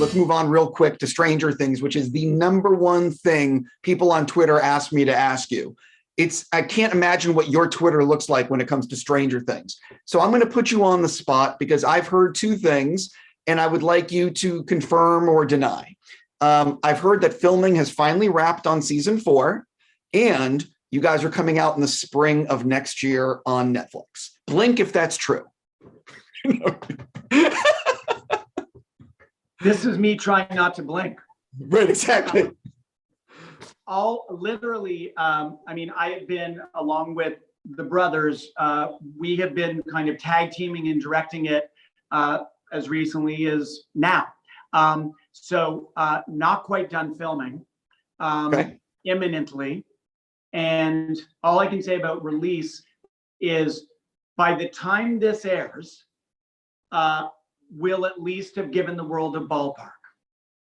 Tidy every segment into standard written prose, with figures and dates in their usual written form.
let's move on real quick to Stranger Things, which is the number one thing people on Twitter ask me to ask you. I can't imagine what your Twitter looks like when it comes to Stranger Things. So I'm going to put you on the spot because I've heard two things and I would like you to confirm or deny. I've heard that filming has finally wrapped on season 4 and you guys are coming out in the spring of next year on Netflix. Blink if that's true. This is me trying not to blink. Right, exactly. I'll literally, I have been, along with the brothers, we have been kind of tag teaming and directing it as recently as now. So not quite done filming, imminently. And all I can say about release is by the time this airs, we'll at least have given the world a ballpark.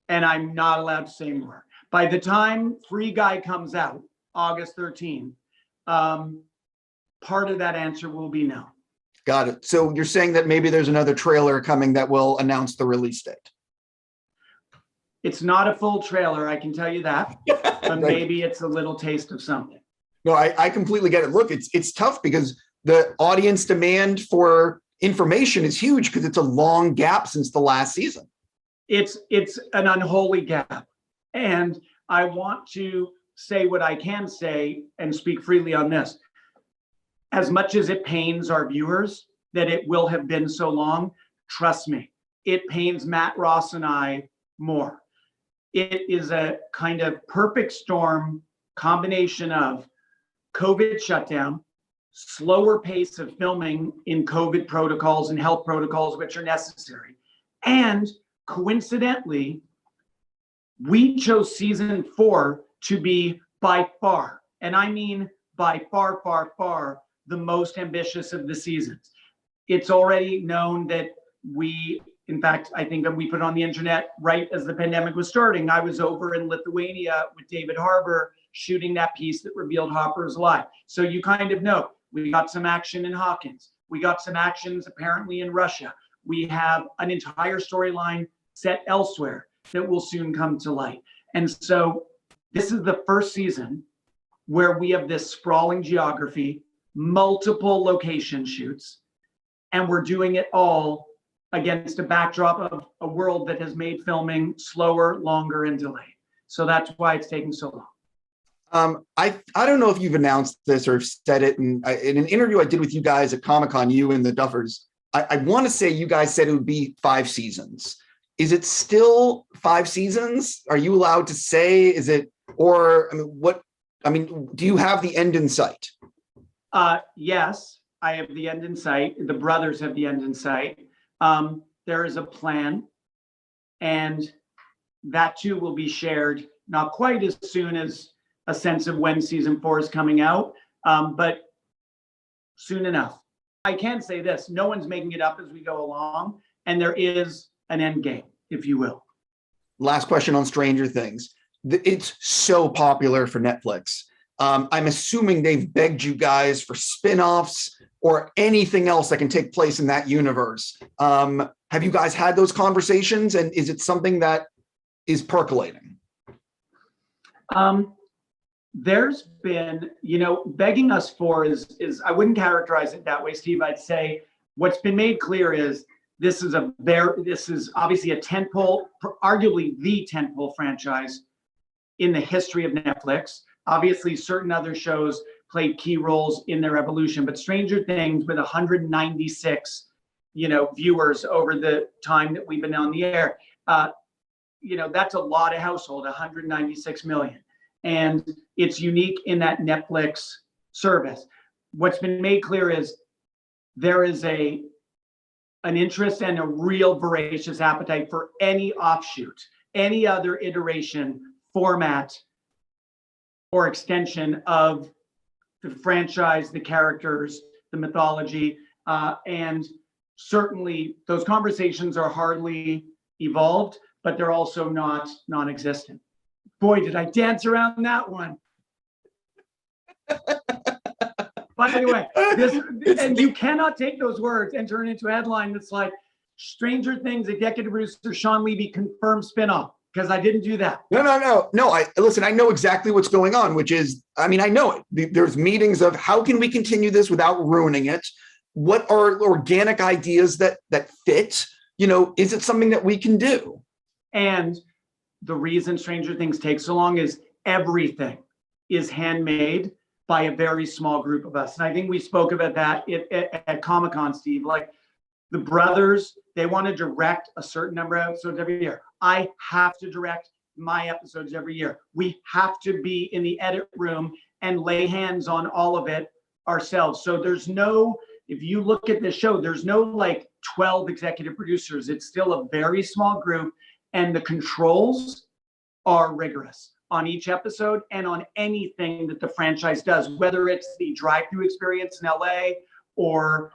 And I'm not allowed to say more. By the time Free Guy comes out, August 13th, part of that answer will be no. Got it. So you're saying that maybe there's another trailer coming that will announce the release date. It's not a full trailer, I can tell you that, but Right. Maybe it's a little taste of something. No, I completely get it. Look, it's tough because the audience demand for information is huge because it's a long gap since the last season. It's an unholy gap. And I want to say what I can say and speak freely on this. As much as it pains our viewers that it will have been so long, trust me, it pains Matt Ross and I more. It is a kind of perfect storm combination of COVID shutdown, slower pace of filming in COVID protocols and health protocols, which are necessary. And coincidentally, we chose season 4 to be by far, and I mean by far, far, far, the most ambitious of the seasons. It's already known that in fact, I think that we put it on the internet right as the pandemic was starting. I was over in Lithuania with David Harbour shooting that piece that revealed Hopper's life. So you kind of know, we got some action in Hawkins. We got some actions apparently in Russia. We have an entire storyline set elsewhere that will soon come to light. And so this is the first season where we have this sprawling geography, multiple location shoots, and we're doing it all against a backdrop of a world that has made filming slower, longer, and delayed. So that's why it's taking so long. I don't know if you've announced this or said it in an interview I did with you guys at Comic-Con, you and the Duffers. I want to say you guys said it would be 5 seasons. Is it still 5 seasons? Are you allowed to say? Is it, or do you have the end in sight? Yes, I have the end in sight. The brothers have the end in sight. There is a plan, and that too will be shared not quite as soon as a sense of when season 4 is coming out, but soon enough. I can say this, no one's making it up as we go along, and there is an end game, if you will. Last question on Stranger Things. It's so popular for Netflix. I'm assuming they've begged you guys for spinoffs or anything else that can take place in that universe. Have you guys had those conversations, and is it something that is percolating? There's been, begging us for is I wouldn't characterize it that way, Steve. I'd say what's been made clear is this is obviously a tentpole, arguably the tentpole franchise in the history of Netflix. Obviously, certain other shows played key roles in their evolution, but Stranger Things, with 196, viewers over the time that we've been on the air, that's a lot of household, 196 million. And it's unique in that Netflix service. What's been made clear is there is an interest and a real voracious appetite for any offshoot, any other iteration, format, or extension of the franchise, the characters, the mythology, and certainly those conversations are hardly evolved, but they're also not non-existent. Boy, did I dance around that one. By the way, and you cannot take those words and turn it into a headline that's like, Stranger Things executive producer Shawn Levy confirmed spinoff, because I didn't do that. No. Listen, I know exactly what's going on, which is, I mean, I know it. There's meetings of how can we continue this without ruining it? What are organic ideas that fit? You know, is it something that we can do? And the reason Stranger Things takes so long is everything is handmade by a very small group of us. And I think we spoke about that at Comic-Con, Steve. Like the brothers, they want to direct a certain number of episodes every year. I have to direct my episodes every year. We have to be in the edit room and lay hands on all of it ourselves. So there's no, if you look at this show, there's no like 12 executive producers. It's still a very small group, and the controls are rigorous on each episode and on anything that the franchise does, whether it's the drive-through experience in LA or,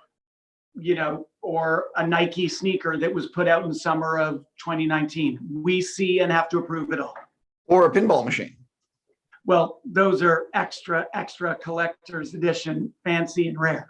you know, or a Nike sneaker that was put out in summer of 2019. We see and have to approve it all. Or a pinball machine. Well, those are extra collector's edition, fancy and rare.